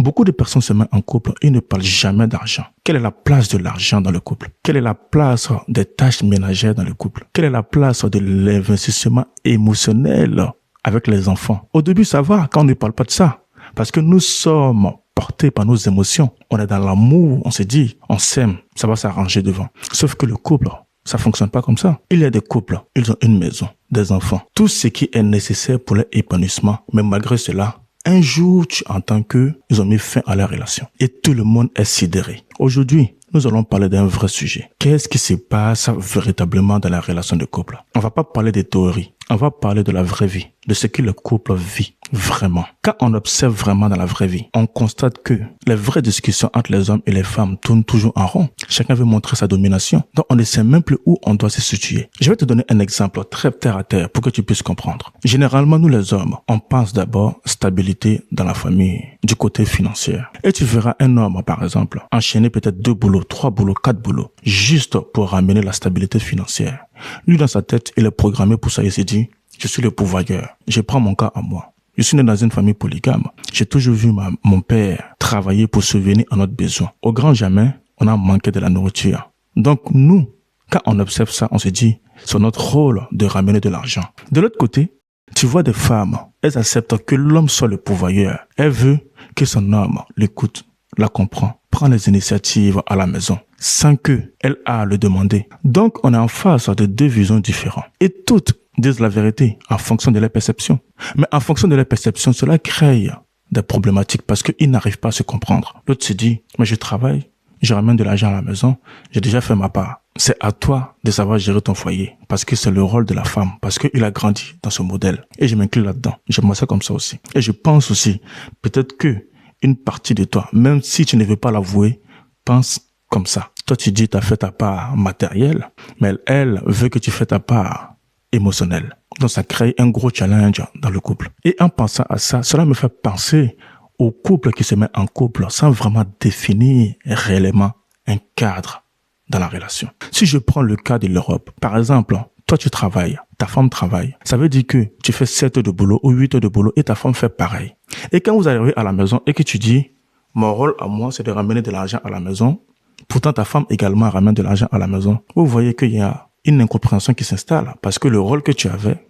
Beaucoup de personnes se mettent en couple et ne parlent jamais d'argent. Quelle est la place de l'argent dans le couple? Quelle est la place des tâches ménagères dans le couple? Quelle est la place de l'investissement émotionnel avec les enfants? Au début, ça va quand on ne parle pas de ça. Parce que nous sommes portés par nos émotions. On est dans l'amour, on se dit, on s'aime, ça va s'arranger devant. Sauf que le couple, ça fonctionne pas comme ça. Il y a des couples, ils ont une maison, des enfants, tout ce qui est nécessaire pour leur épanouissement. Mais malgré cela, un jour, tu entends qu'ils ont mis fin à leur relation. Et tout le monde est sidéré. Aujourd'hui, nous allons parler d'un vrai sujet. Qu'est-ce qui se passe véritablement dans la relation de couple? On va pas parler des théories. On va parler de la vraie vie, de ce que le couple vit vraiment. Quand on observe vraiment dans la vraie vie, on constate que les vraies discussions entre les hommes et les femmes tournent toujours en rond. Chacun veut montrer sa domination. Donc, on ne sait même plus où on doit se situer. Je vais te donner un exemple très terre à terre pour que tu puisses comprendre. Généralement, nous les hommes, on pense d'abord stabilité dans la famille, du côté financier. Et tu verras un homme, par exemple, enchaîner peut-être 2 boulots, 3 boulots, 4 boulots, juste pour ramener la stabilité financière. Lui, dans sa tête, il est programmé pour ça. Il s'est dit, je suis le pourvoyeur. Je prends mon cas à moi. Je suis né dans une famille polygame. J'ai toujours vu mon père travailler pour subvenir à notre besoin. Au grand jamais, on a manqué de la nourriture. Donc nous, quand on observe ça, on se dit, c'est notre rôle de ramener de l'argent. De l'autre côté, tu vois des femmes, elles acceptent que l'homme soit le pourvoyeur. Elle veut que son homme l'écoute, la comprend, prend les initiatives à la maison, sans qu'elle ait à le demander. Donc, on est en face de 2 visions différentes. Et toutes disent la vérité en fonction de leur perception. Mais en fonction de leur perception, cela crée des problématiques parce qu'ils n'arrivent pas à se comprendre. L'autre se dit, mais je travaille, je ramène de l'argent à la maison, j'ai déjà fait ma part. C'est à toi de savoir gérer ton foyer parce que c'est le rôle de la femme, parce qu'il a grandi dans ce modèle. Et je m'inclus là-dedans. J'aime ça comme ça aussi. Et je pense aussi, peut-être que une partie de toi, même si tu ne veux pas l'avouer, pense comme ça. Toi, tu dis, tu as fait ta part matérielle, mais elle veut que tu fasses ta part émotionnelle. Donc, ça crée un gros challenge dans le couple. Et en pensant à ça, cela me fait penser au couple qui se met en couple sans vraiment définir réellement un cadre dans la relation. Si je prends le cas de l'Europe, par exemple, toi, tu travailles, ta femme travaille. Ça veut dire que tu fais 7 heures de boulot ou 8 heures de boulot et ta femme fait pareil. Et quand vous arrivez à la maison et que tu dis, mon rôle à moi, c'est de ramener de l'argent à la maison, pourtant ta femme également ramène de l'argent à la maison, vous voyez qu'il y a une incompréhension qui s'installe parce que le rôle que tu avais,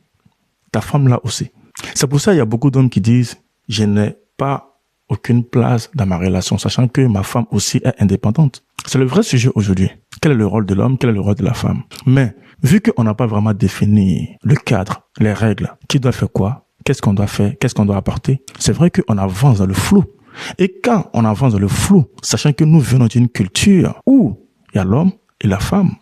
ta femme l'a aussi. C'est pour ça qu'il y a beaucoup d'hommes qui disent, je n'ai pas aucune place dans ma relation, sachant que ma femme aussi est indépendante. C'est le vrai sujet aujourd'hui. Quel est le rôle de l'homme, quel est le rôle de la femme? Mais vu qu'on n'a pas vraiment défini le cadre, les règles, qui doit faire quoi, qu'est-ce qu'on doit faire, qu'est-ce qu'on doit apporter, c'est vrai qu'on avance dans le flou. Et quand on avance dans le flou, sachant que nous venons d'une culture où il y a l'homme et la femme,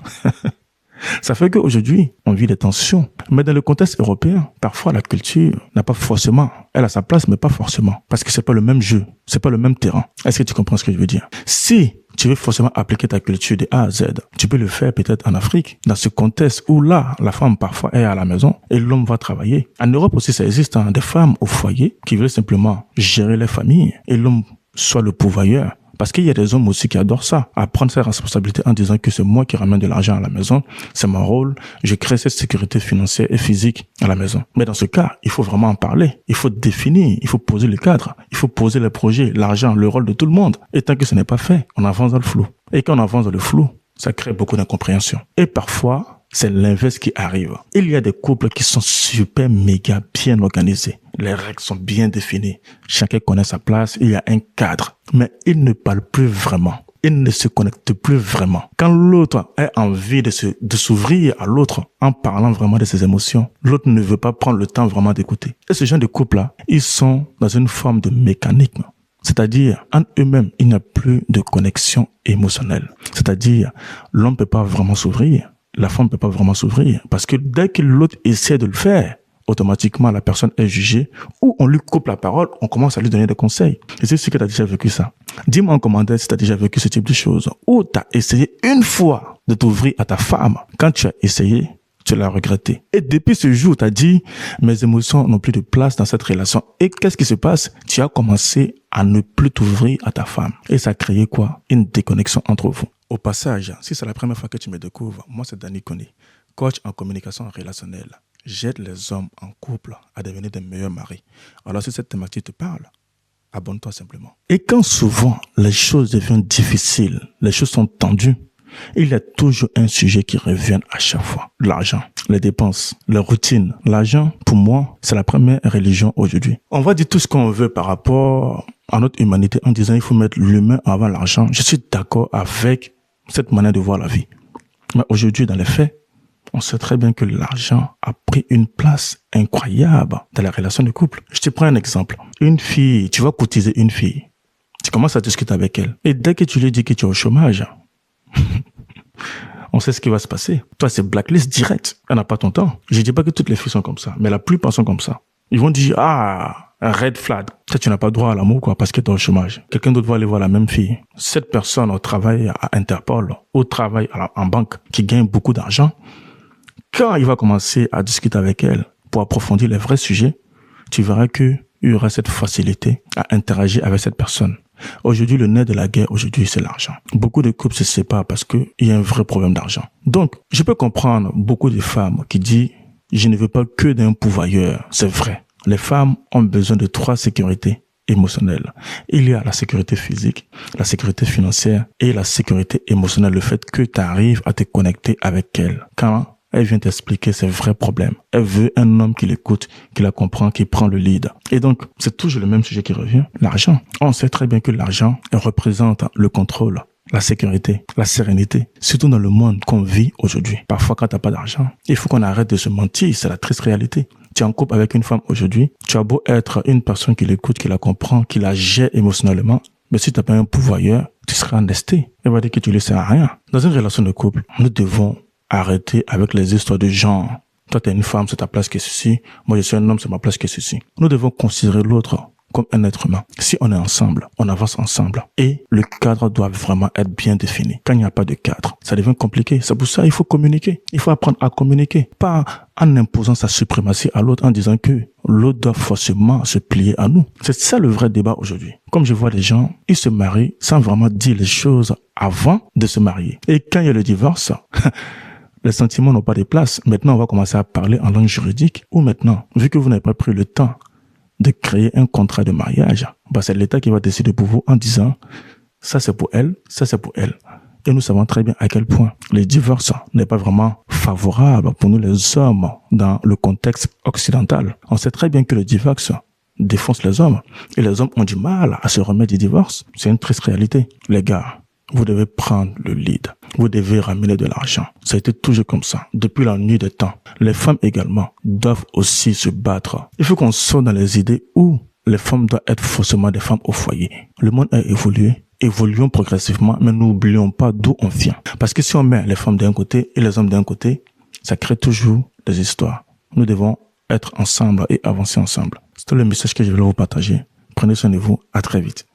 ça fait qu'aujourd'hui, on vit des tensions. Mais dans le contexte européen, parfois la culture n'a pas forcément, elle a sa place, mais pas forcément. Parce que c'est pas le même jeu, c'est pas le même terrain. Est-ce que tu comprends ce que je veux dire? Si tu veux forcément appliquer ta culture de A à Z, tu peux le faire peut-être en Afrique, dans ce contexte où là, la femme parfois est à la maison et l'homme va travailler. En Europe aussi, ça existe, hein, des femmes au foyer qui veulent simplement gérer les familles et l'homme soit le pourvoyeur. Parce qu'il y a des hommes aussi qui adorent ça, à prendre ses responsabilités en disant que c'est moi qui ramène de l'argent à la maison, c'est mon rôle, je crée cette sécurité financière et physique à la maison. Mais dans ce cas, il faut vraiment en parler, il faut définir, il faut poser le cadre, il faut poser les projets, l'argent, le rôle de tout le monde. Et tant que ce n'est pas fait, on avance dans le flou. Et quand on avance dans le flou, ça crée beaucoup d'incompréhension. Et parfois, c'est l'inverse qui arrive. Il y a des couples qui sont super méga bien organisés. Les règles sont bien définies. Chacun connaît sa place. Il y a un cadre. Mais ils ne parlent plus vraiment. Ils ne se connectent plus vraiment. Quand l'autre a envie de s'ouvrir à l'autre en parlant vraiment de ses émotions, l'autre ne veut pas prendre le temps vraiment d'écouter. Et ce genre de couple-là, ils sont dans une forme de mécanisme. C'est-à-dire, en eux-mêmes, il n'y a plus de connexion émotionnelle. C'est-à-dire, l'homme ne peut pas vraiment s'ouvrir. La femme ne peut pas vraiment s'ouvrir parce que dès que l'autre essaie de le faire, automatiquement la personne est jugée ou on lui coupe la parole, on commence à lui donner des conseils. Et c'est ce que tu as déjà vécu ça. Dis-moi en commentaire si tu as déjà vécu ce type de choses ou tu as essayé une fois de t'ouvrir à ta femme. Quand tu as essayé, tu l'as regretté. Et depuis ce jour, tu as dit, mes émotions n'ont plus de place dans cette relation. Et qu'est-ce qui se passe? Tu as commencé à ne plus t'ouvrir à ta femme. Et ça a créé quoi? Une déconnexion entre vous. Au passage, si c'est la première fois que tu me découvres, moi c'est Danny Kone, coach en communication relationnelle. J'aide les hommes en couple à devenir des meilleurs maris. Alors si cette thématique te parle, Abonne-toi simplement. Et quand souvent les choses deviennent difficiles, les choses sont tendues, il y a toujours un sujet qui revient à chaque fois. L'argent, les dépenses, les routines. L'argent, pour moi, c'est la première religion aujourd'hui. On va dire tout ce qu'on veut par rapport à notre humanité en disant il faut mettre l'humain avant l'argent. Je suis d'accord avec cette manière de voir la vie. Mais aujourd'hui, dans les faits, on sait très bien que l'argent a pris une place incroyable dans la relation de couple. Je te prends un exemple. Une fille, tu vas cotiser une fille. Tu commences à discuter avec elle. Et dès que tu lui dis que tu es au chômage, on sait ce qui va se passer. Toi, c'est blacklist direct. Elle n'a pas ton temps. Je ne dis pas que toutes les filles sont comme ça, mais la plupart sont comme ça. Ils vont dire, un red flag. Ça, tu n'as pas droit à l'amour, quoi, parce que tu es au chômage. Quelqu'un d'autre va aller voir la même fille. Cette personne au travail à Interpol, au travail en banque, qui gagne beaucoup d'argent, quand il va commencer à discuter avec elle pour approfondir les vrais sujets, tu verras qu'il y aura cette facilité à interagir avec cette personne. Aujourd'hui, le nerf de la guerre, aujourd'hui, c'est l'argent. Beaucoup de couples se séparent parce qu'il y a un vrai problème d'argent. Donc, je peux comprendre beaucoup de femmes qui disent « Je ne veux pas que d'un pourvoyeur ». C'est vrai. Les femmes ont besoin de 3 sécurités émotionnelles. Il y a la sécurité physique, la sécurité financière et la sécurité émotionnelle. Le fait que tu arrives à te connecter avec elle. Quand elle vient t'expliquer ses vrais problèmes. Elle veut un homme qui l'écoute, qui la comprend, qui prend le lead. Et donc, c'est toujours le même sujet qui revient. L'argent. On sait très bien que l'argent représente le contrôle, la sécurité, la sérénité. Surtout dans le monde qu'on vit aujourd'hui. Parfois, quand t'as pas d'argent, il faut qu'on arrête de se mentir. C'est la triste réalité. Tu es en couple avec une femme aujourd'hui. Tu as beau être une personne qui l'écoute, qui la comprend, qui la gère émotionnellement. Mais si tu n'as pas un pourvoyeur, tu seras endetté. Elle va dire que tu ne sers à rien. Dans une relation de couple, nous devons arrêter avec les histoires de genre. Toi, tu es une femme, c'est ta place qui est ceci. Moi, je suis un homme, c'est ma place qui est ceci. Nous devons considérer l'autre comme un être humain. Si on est ensemble, on avance ensemble. Et le cadre doit vraiment être bien défini. Quand il n'y a pas de cadre, ça devient compliqué. C'est pour ça qu'il faut communiquer. Il faut apprendre à communiquer. Pas en imposant sa suprématie à l'autre en disant que l'autre doit forcément se plier à nous. C'est ça le vrai débat aujourd'hui. Comme je vois les gens, ils se marient sans vraiment dire les choses avant de se marier. Et quand il y a le divorce, les sentiments n'ont pas de place. Maintenant, on va commencer à parler en langue juridique. Ou maintenant, vu que vous n'avez pas pris le temps de créer un contrat de mariage, c'est l'État qui va décider pour vous en disant ça c'est pour elle, ça c'est pour elle. Et nous savons très bien à quel point le divorce n'est pas vraiment favorable pour nous les hommes dans le contexte occidental. On sait très bien que le divorce défonce les hommes. Et les hommes ont du mal à se remettre du divorce. C'est une triste réalité. Les gars, vous devez prendre le lead. Vous devez ramener de l'argent. Ça a été toujours comme ça, depuis la nuit des temps. Les femmes également doivent aussi se battre. Il faut qu'on sorte dans les idées où les femmes doivent être forcément des femmes au foyer. Le monde a évolué. Évoluons progressivement, mais n'oublions pas d'où on vient. Parce que si on met les femmes d'un côté et les hommes d'un côté, ça crée toujours des histoires. Nous devons être ensemble et avancer ensemble. C'était le message que je voulais vous partager. Prenez soin de vous. À très vite.